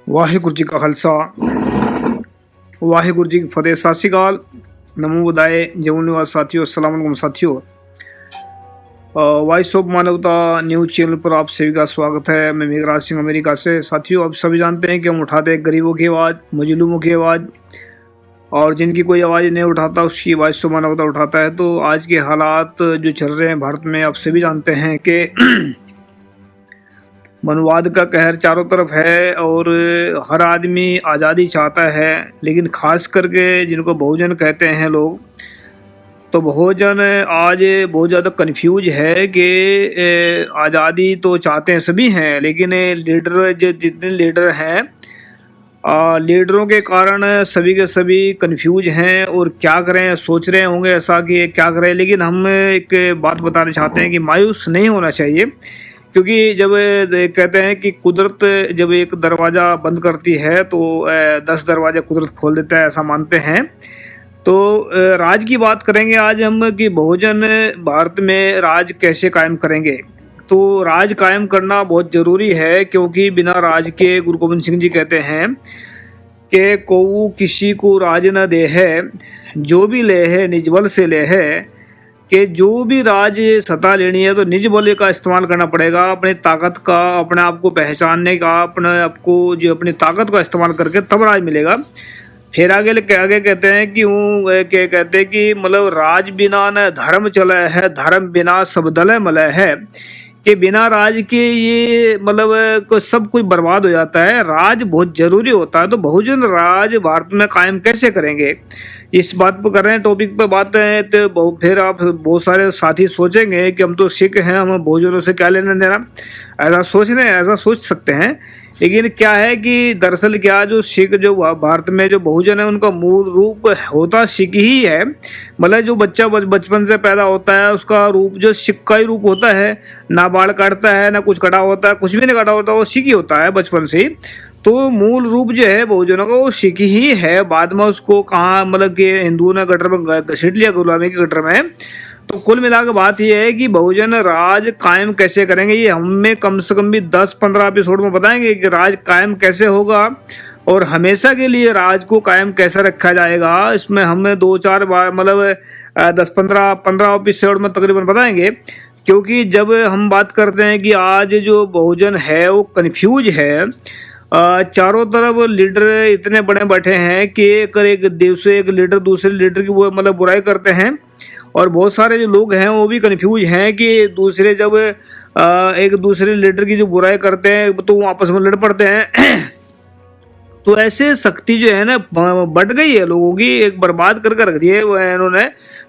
ਵਾਹਿਗੁਰੂ ਜੀ ਕਾ ਖਾਲਸਾ ਵਾਹਿਗੁਰੂ जी की फतेह। सत श्री अकाल, नमो बुदाय, जमुन निवास साथियों, अस्सलाम वालेकुम साथियों। वॉइस ऑफ मानवता न्यूज़ चैनल पर आप सभी का स्वागत है। मैं मेघराज सिंह अमेरिका से। साथियों, आप सभी जानते हैं कि हम उठाते हैं गरीबों की आवाज़, मजलूमों की आवाज़, और जिनकी कोई आवाज़ नहीं उठाता उसकी वॉइस ऑफ मानवता उठाता है। तो आज के हालात जो चल रहे हैं भारत में, आप सभी जानते हैं कि मनवाद का कहर चारों तरफ है और हर आदमी आज़ादी चाहता है, लेकिन खास करके जिनको बहुजन कहते हैं लोग, तो बहुजन आज बहुत ज़्यादा कंफ्यूज है कि आज़ादी तो चाहते हैं सभी हैं, लेकिन लीडर जितने लीडर हैं, लीडरों के कारण सभी के सभी कंफ्यूज हैं और क्या करें, सोच रहे होंगे ऐसा कि क्या करें। लेकिन हम एक बात बताना चाहते हैं कि मायूस नहीं होना चाहिए, क्योंकि जब कहते हैं कि कुदरत जब एक दरवाज़ा बंद करती है तो 10 दरवाजे कुदरत खोल देता है, ऐसा मानते हैं। तो राज की बात करेंगे आज हम कि बहुजन भारत में राज कैसे कायम करेंगे। तो राज कायम करना बहुत ज़रूरी है, क्योंकि बिना राज के गुरु गोबिंद सिंह जी कहते हैं कि कोऊ किसी को राज न दे है, जो भी ले है निज बल से ले है। कि जो भी राज सत्ता लेनी है तो निज बल का इस्तेमाल करना पड़ेगा, अपनी ताकत का, अपने आप को पहचानने का, अपने आप को जो अपनी ताकत का इस्तेमाल करके तब राज मिलेगा। फिर आगे कहते हैं कि कहते हैं कि मतलब राज बिना न धर्म चले है, धर्म बिना सब दल मलय है। कि बिना राज के ये मतलब सब कुछ बर्बाद हो जाता है। राज बहुत जरूरी होता है। तो बहुजन राज भारत में कायम कैसे करेंगे, इस बात पर कर रहे हैं, टॉपिक पर बात है। तो फिर आप बहुत सारे साथी सोचेंगे कि हम तो सिख हैं, हम बहुजनों से क्या लेना देना, ऐसा सोच सकते हैं। लेकिन क्या है कि दरअसल क्या जो सिख जो भारत में जो बहुजन है उनका मूल रूप होता सिख ही है। मतलब जो बच्चा बचपन से पैदा होता है उसका रूप जो सिख का ही रूप होता है। ना बाल काटता है, ना कुछ कटा होता है, कुछ भी नहीं कटा होता, वो सिख ही होता है बचपन से ही। तो मूल रूप जो है बहुजनों का वो सिख ही है। बाद में उसको कहाँ मतलब कि हिंदुओं ने गटर में घसीट लिया, गुलामी के गटर में। तो कुल मिलाकर बात यह है कि बहुजन राज कायम कैसे करेंगे, ये हमें कम से कम भी 10-15 एपिसोड में बताएंगे कि राज कायम कैसे होगा और हमेशा के लिए राज को कायम कैसे रखा जाएगा। इसमें हमें 2-4 बार मतलब 10-15 एपिसोड में तकरीबन बताएंगे। क्योंकि जब हम बात करते हैं कि आज जो बहुजन है वो कन्फ्यूज है, चारों तरफ लीडर इतने बड़े बैठे हैं कि एक लीडर दूसरे लीडर की वो मतलब बुराई करते हैं, और बहुत सारे जो लोग हैं वो भी कंफ्यूज हैं कि दूसरे जब एक दूसरे लीडर की जो बुराई करते हैं तो वो आपस में लड़ पड़ते हैं। तो ऐसे शक्ति जो है ना बढ़ गई है लोगों की, एक बर्बाद करके रख दी है इन्होंने।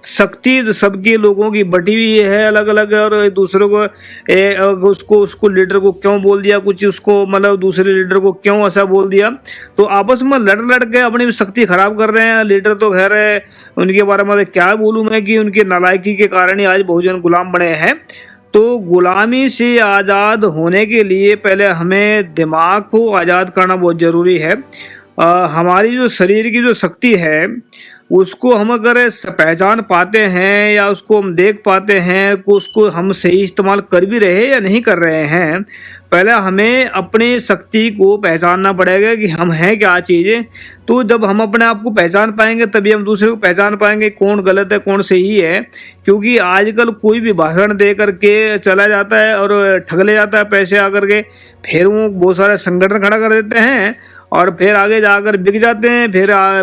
शक्ति सबकी लोगों की बटी हुई है अलग अलग, और दूसरों को उसको लीडर को क्यों बोल दिया कुछ, उसको मतलब दूसरे लीडर को क्यों ऐसा बोल दिया। तो आपस में लड़ के अपनी शक्ति खराब कर रहे हैं। लीडर तो खैर उनके बारे में क्या बोलूँ मैं कि उनकी नालायकी के कारण ही आज बहुजन गुलाम बने हैं। तो गुलामी से आज़ाद होने के लिए पहले हमें दिमाग को आज़ाद करना बहुत ज़रूरी है। हमारी जो शरीर की जो शक्ति है उसको हम अगर पहचान पाते हैं या उसको हम देख पाते हैं कि उसको हम सही इस्तेमाल कर भी रहे या नहीं कर रहे हैं, पहले हमें अपनी शक्ति को पहचानना पड़ेगा कि हम हैं क्या चीज़ें। तो जब हम अपने आप को पहचान पाएंगे तभी हम दूसरे को पहचान पाएंगे कौन गलत है कौन सही है। क्योंकि आजकल कोई भी भाषण दे करके चला जाता है और ठग ले जाता है पैसे आकर के, फिर वो बहुत सारे संगठन खड़ा कर देते हैं और फिर आगे जाकर बिक जाते हैं।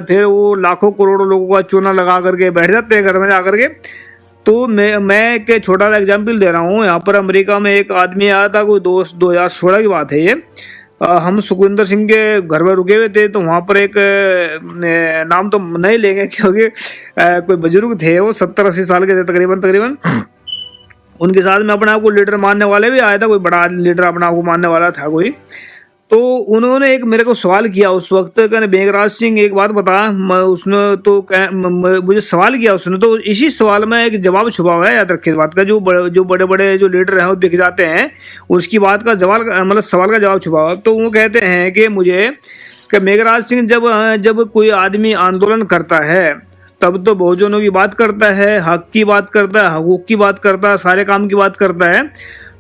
फिर वो लाखों करोड़ों लोगों का चूना लगा करके बैठ जाते हैं घर में जा करके। तो मैं एक छोटा सा एग्जाम्पल दे रहा हूँ। यहाँ पर अमेरिका में एक आदमी आया था, कोई 2016 की बात है ये। हम सुखविंदर सिंह के घर में रुके हुए थे, तो वहाँ पर एक नाम तो नहीं लेंगे क्योंकि कोई बुजुर्ग थे, वो 70-80 साल के थे तकरीबन। उनके साथ में अपने आप को लीडर मानने वाले भी आया था, कोई बड़ा लीडर अपने आप को मानने वाला था कोई। तो उन्होंने एक मेरे को सवाल किया उस वक्त, कहने मेघराज सिंह एक बात बता। उसने तो मुझे सवाल किया उसने, तो इसी सवाल में एक जवाब छुपा हुआ है, याद रखिए इस बात का। जो बड़े बड़े जो लीडर हैं वो बिक जाते हैं, उसकी बात का जवाब मतलब सवाल का जवाब छुपा हुआ। तो वो कहते हैं कि मुझे कि मेघराज सिंह जब कोई आदमी आंदोलन करता है तब तो बहुजनों की बात करता है, हक की बात करता है, हकूक की बात करता है, सारे काम की बात करता है।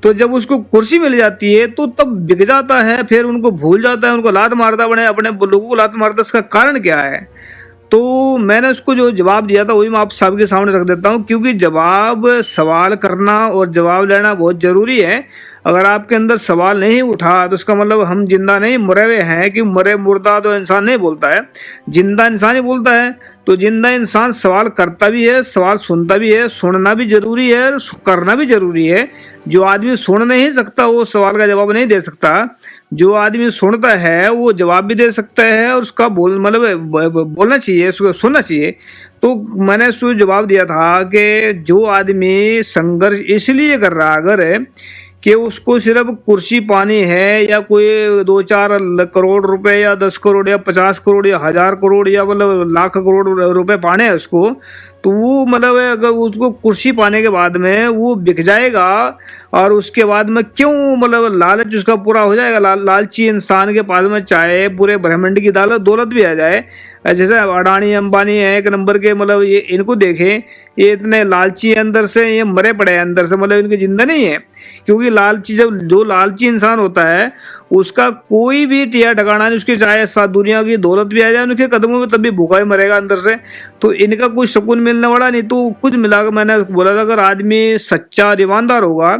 तो जब उसको कुर्सी मिल जाती है तो तब बिक जाता है, फिर उनको भूल जाता है, उनको लात मारता, अपने अपने लोगों को लात मारता। इसका कारण क्या है? तो मैंने उसको जो जवाब दिया था वही मैं आप सबके सामने रख देता हूँ, क्योंकि सवाल करना और जवाब लेना बहुत ज़रूरी है। अगर आपके अंदर सवाल नहीं उठा तो उसका मतलब हम जिंदा नहीं, मरे हुए हैं। कि मरे मुर्दा तो इंसान नहीं बोलता है, जिंदा इंसान ही बोलता है। तो जिंदा इंसान सवाल करता भी है, सवाल सुनता भी है, सुनना भी जरूरी है, करना भी जरूरी है। जो आदमी सुन नहीं सकता वो सवाल का जवाब नहीं दे सकता। जो आदमी सुनता है वो जवाब भी दे सकता है, और उसका बोलना चाहिए, उसको सुनना चाहिए। तो मैंने उसको जवाब दिया था कि जो आदमी संघर्ष इसलिए कर रहा है अगर कि उसको सिर्फ कुर्सी पानी है, या कोई 2-4 करोड़ रुपए या 10 करोड़ या 50 करोड़ या 1000 करोड़ या मतलब लाख करोड़ रुपए पाने हैं उसको, तो वो मतलब अगर उसको कुर्सी पाने के बाद में वो बिक जाएगा, और उसके बाद में क्यों मतलब लालच उसका पूरा हो जाएगा। लालची इंसान के पास में चाहे पूरे ब्रह्मांड की दौलत भी आ जाए, जैसे अडानी अंबानी है एक नंबर के, मतलब ये इनको देखें, ये इतने लालची अंदर से, ये मरे पड़े हैं अंदर से, मतलब इनके जिंदा नहीं है। क्योंकि लालची, जब जो लालची इंसान होता है उसका कोई भी टिया ठिकाना नहीं, उसके चाहे दुनिया की दौलत भी आ जाए उनके कदमों में, तब भी भूखा ही मरेगा अंदर से। तो इनका कुछ सुकून मिलने वाला नहीं। तो कुछ मिलाकर मैंने बोला था, अगर आदमी सच्चा और ईमानदार होगा,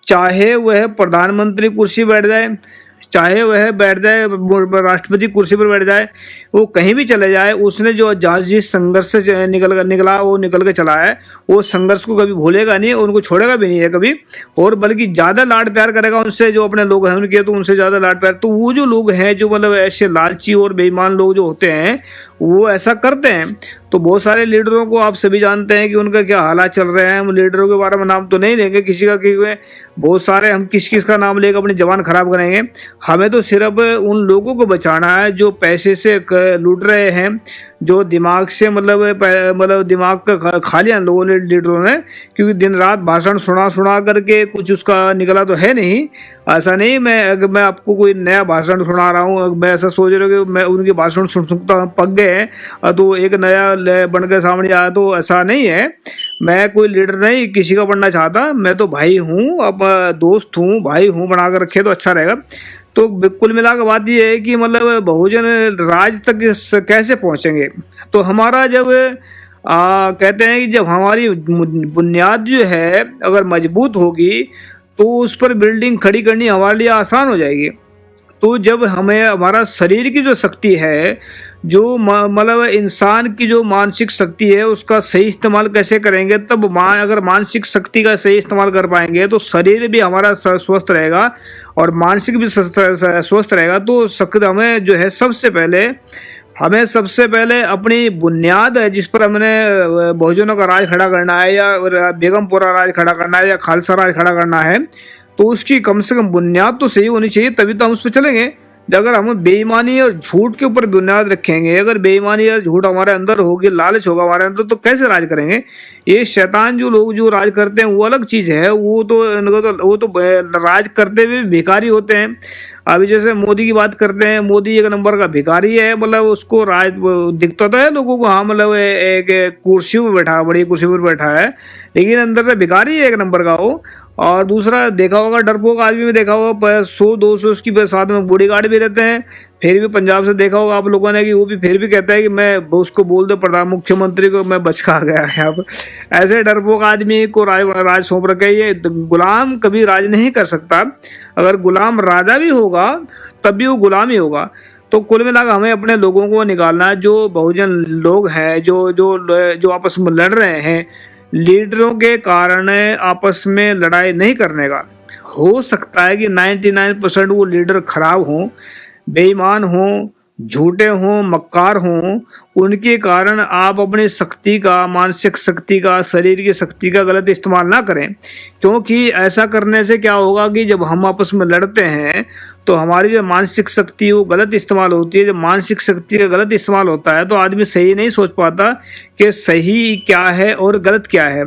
चाहे वह प्रधानमंत्री कुर्सी बैठ जाए, चाहे वह बैठ जाए राष्ट्रपति कुर्सी पर बैठ जाए, वो कहीं भी चले जाए, उसने जो जिस संघर्ष से निकला वो निकल के चला है, वो संघर्ष को कभी भूलेगा नहीं और उनको छोड़ेगा भी नहीं है कभी। और बल्कि ज़्यादा लाड प्यार करेगा उनसे, जो अपने लोग हैं उनके, तो उनसे ज़्यादा लाड प्यार। तो वो जो लोग हैं जो मतलब ऐसे लालची और बेईमान लोग जो होते हैं वो ऐसा करते हैं। तो बहुत सारे लीडरों को आप सभी जानते हैं कि उनका क्या हालात चल रहे हैं। हम लीडरों के बारे में नाम तो नहीं लेंगे किसी का, क्योंकि बहुत सारे हम किस का नाम लेकर अपनी जबान खराब करेंगे। हमें तो सिर्फ उन लोगों को बचाना है जो पैसे से लूट रहे हैं, जो दिमाग से मतलब दिमाग का खा लिया लोगों ने, लीडरों ने। क्योंकि दिन रात भाषण सुना करके कुछ उसका निकला तो है नहीं। ऐसा नहीं मैं आपको कोई नया भाषण सुना रहा हूँ, मैं ऐसा सोच रहा हूँ कि मैं उनके भाषण सुनता पक गए हैं तो एक नया बन के सामने आया, तो ऐसा नहीं है। मैं कोई लीडर नहीं किसी का बनना चाहता, मैं तो भाई हूँ, अब दोस्त हूँ, भाई हूँ, बना कर रखे तो अच्छा रहेगा। तो कुल मिला के बात यह है कि मतलब बहुजन राज तक कैसे पहुंचेंगे। तो हमारा जब कहते हैं कि जब हमारी बुनियाद जो है अगर मजबूत होगी तो उस पर बिल्डिंग खड़ी करनी हमारे लिए आसान हो जाएगी। तो जब हमें हमारा शरीर की जो शक्ति है, जो मतलब इंसान की जो मानसिक शक्ति है, उसका सही इस्तेमाल कैसे करेंगे, तब अगर मानसिक शक्ति का सही इस्तेमाल कर पाएंगे तो शरीर भी हमारा स्वस्थ रहेगा और मानसिक भी स्वस्थ रहेगा। तो हमें जो है हमें सबसे पहले अपनी बुनियाद है जिस पर हमने बहुजनों का राज खड़ा करना है, या बेगमपुरा राज खड़ा करना है, या खालसा राज खड़ा करना है, तो उसकी कम से कम बुनियाद तो सही होनी चाहिए, तभी तो हम उस पर चलेंगे। अगर हम बेईमानी और झूठ के ऊपर बुनियाद रखेंगे, अगर बेईमानी और झूठ हमारे अंदर होगी, लालच होगा हमारे अंदर, तो कैसे राज करेंगे। ये शैतान जो लोग जो राज करते हैं वो अलग चीज है, वो तो राज करते हुए भिखारी होते हैं। अभी जैसे मोदी की बात करते हैं, मोदी एक नंबर का भिखारी है, मतलब उसको राज दिखता तो है लोगों को, हाँ मतलब एक कुर्सी पर बैठा, बड़ी कुर्सी पर बैठा है, लेकिन अंदर से भिखारी है एक नंबर का वो। और दूसरा देखा होगा, डरपोक आदमी में देखा होगा 100-200 उसकी साथ में बॉडीगार्ड भी रहते हैं। फिर भी पंजाब से देखा होगा आप लोगों ने कि वो भी फिर भी कहता है कि मैं उसको बोल दो प्रधान मुख्यमंत्री को मैं बच खा गया है। अब ऐसे डरपोक आदमी को राज सौंप रखे। ये गुलाम कभी राज नहीं कर सकता, अगर गुलाम राजा भी होगा तब भी वो गुलाम ही होगा। तो कुल मिलाकर हमें अपने लोगों को निकालना है, जो बहुजन लोग हैं जो आपस में लड़ रहे हैं, लीडरों के कारण आपस में लड़ाई नहीं करने का। हो सकता है कि 99% वो लीडर खराब हों, बेईमान हों, झूठे हों, मक्कार हों, उनके कारण आप अपनी शक्ति का, मानसिक शक्ति का, शरीर की शक्ति का गलत इस्तेमाल ना करें। क्योंकि ऐसा करने से क्या होगा कि जब हम आपस में लड़ते हैं तो हमारी जो मानसिक शक्ति वो गलत इस्तेमाल होती है। जब मानसिक शक्ति का गलत इस्तेमाल होता है तो आदमी सही नहीं सोच पाता कि सही क्या है और गलत क्या है,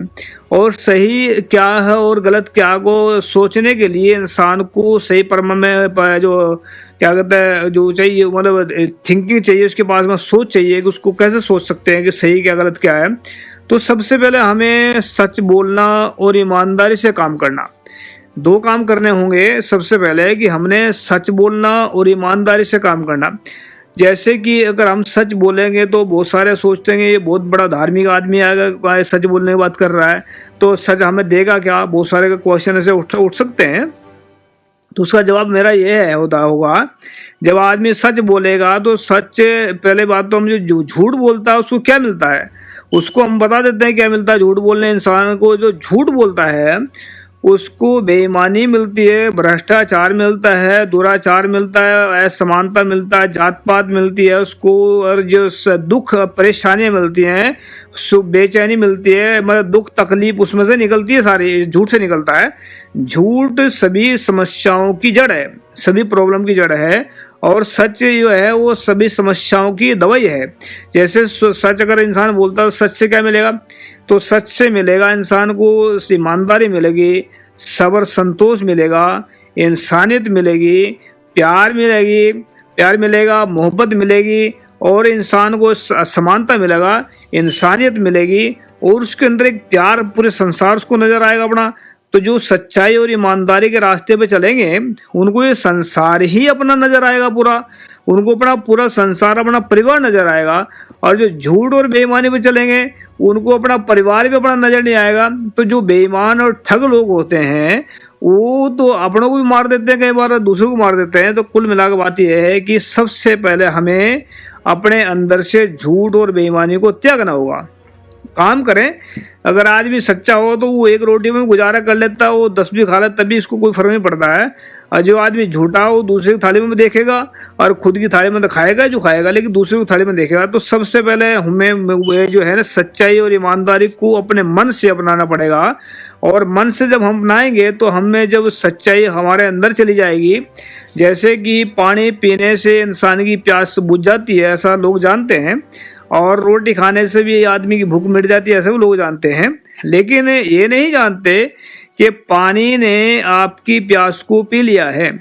और सही क्या है और गलत क्या को सोचने के लिए इंसान को सही परम में जो क्या कहते हैं जो चाहिए, मतलब थिंकिंग चाहिए, उसके पास में सोच चाहिए कि उसको कैसे सोच सकते हैं कि सही क्या गलत क्या है। तो सबसे पहले हमें सच बोलना और ईमानदारी से काम करना। दो काम करने होंगे। सबसे पहले कि हमने सच बोलना और ईमानदारी से काम करना। जैसे कि अगर हम सच बोलेंगे तो बहुत सारे सोचते हैं ये बहुत बड़ा धार्मिक आदमी आएगा, सच बोलने की बात कर रहा है, तो सच हमें देगा क्या, बहुत सारे का क्वेश्चन ऐसे उठ सकते हैं। तो उसका जवाब मेरा ये है होगा, जब आदमी सच बोलेगा तो सच, पहले बात तो हम जो झूठ बोलता है उसको क्या मिलता है, उसको हम बता देते हैं क्या मिलता है। झूठ बोलने इंसान को, जो झूठ बोलता है उसको बेईमानी मिलती है, भ्रष्टाचार मिलता है, दुराचार मिलता है, असमानता मिलता है, जात पात मिलती है उसको, और जो दुख परेशानियां मिलती हैं, बेचैनी मिलती है, मतलब दुख तकलीफ उसमें से निकलती है, सारी झूठ से निकलता है। झूठ सभी समस्याओं की जड़ है, सभी प्रॉब्लम की जड़ है, और सच जो है वो सभी समस्याओं की दवाई है। जैसे सच अगर इंसान बोलता है, सच से क्या मिलेगा, तो सच से मिलेगा इंसान को ईमानदारी मिलेगी, सब्र संतोष मिलेगा, इंसानियत मिलेगी, प्यार मिलेगा, मोहब्बत मिलेगी, और इंसान को समानता मिलेगा, इंसानियत मिलेगी, और उसके अंदर एक प्यार पूरे संसार को नजर आएगा अपना। तो जो सच्चाई और ईमानदारी के रास्ते पे चलेंगे उनको ये संसार ही अपना नजर आएगा पूरा, उनको अपना पूरा संसार, अपना परिवार नजर आएगा। और जो झूठ और बेईमानी पे चलेंगे उनको अपना परिवार भी अपना नजर नहीं आएगा। तो जो बेईमान और ठग लोग होते हैं वो तो अपनों को भी मार देते हैं, कई बार दूसरों को मार देते हैं। तो कुल मिलाकर बात यह है कि सबसे पहले हमें अपने अंदर से झूठ और बेईमानी को त्यागना होगा। काम करें, अगर आदमी सच्चा हो तो वो एक रोटी में गुजारा कर लेता है, वो 10 भी खा लेता, तभी इसको कोई फर्क नहीं पड़ता है। और जो आदमी झूठा हो दूसरे की थाली में देखेगा और खुद की थाली में तो खाएगा जो खाएगा, लेकिन दूसरे की थाली में देखेगा। तो सबसे पहले हमें जो है ना सच्चाई और ईमानदारी को अपने मन से अपनाना पड़ेगा। और मन से जब हम अपनाएंगे तो हमें जब सच्चाई हमारे अंदर चली जाएगी, जैसे कि पानी पीने से इंसान की प्यास बुझ जाती है, ऐसा लोग जानते हैं, और रोटी खाने से भी आदमी की भूख मिट जाती है, ऐसे भी लोग जानते हैं। लेकिन ये नहीं जानते कि पानी ने आपकी प्यास को पी लिया है,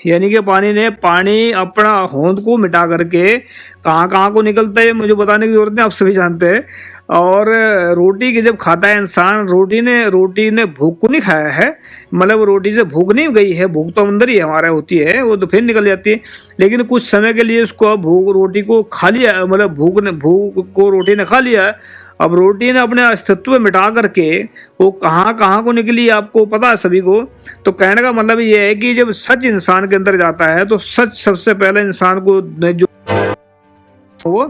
यानी कि पानी अपना होंद को मिटा करके कहाँ कहाँ को निकलता है मुझे बताने की जरूरत नहीं, आप सभी जानते हैं। और रोटी की जब खाता है इंसान, रोटी ने भूख को नहीं खाया है, मतलब रोटी से भूख नहीं गई है, भूख तो अंदर ही हमारे होती है, वो तो फिर निकल जाती है। लेकिन कुछ समय के लिए उसको रोटी को खा लिया, मतलब भूख को रोटी ने खा लिया। अब रोटी ने अपने अस्तित्व में मिटा करके वो कहाँ कहाँ को निकली आपको पता है सभी को। तो कहने का मतलब ये है कि जब सच इंसान के अंदर जाता है तो सच सबसे पहले इंसान को जो वो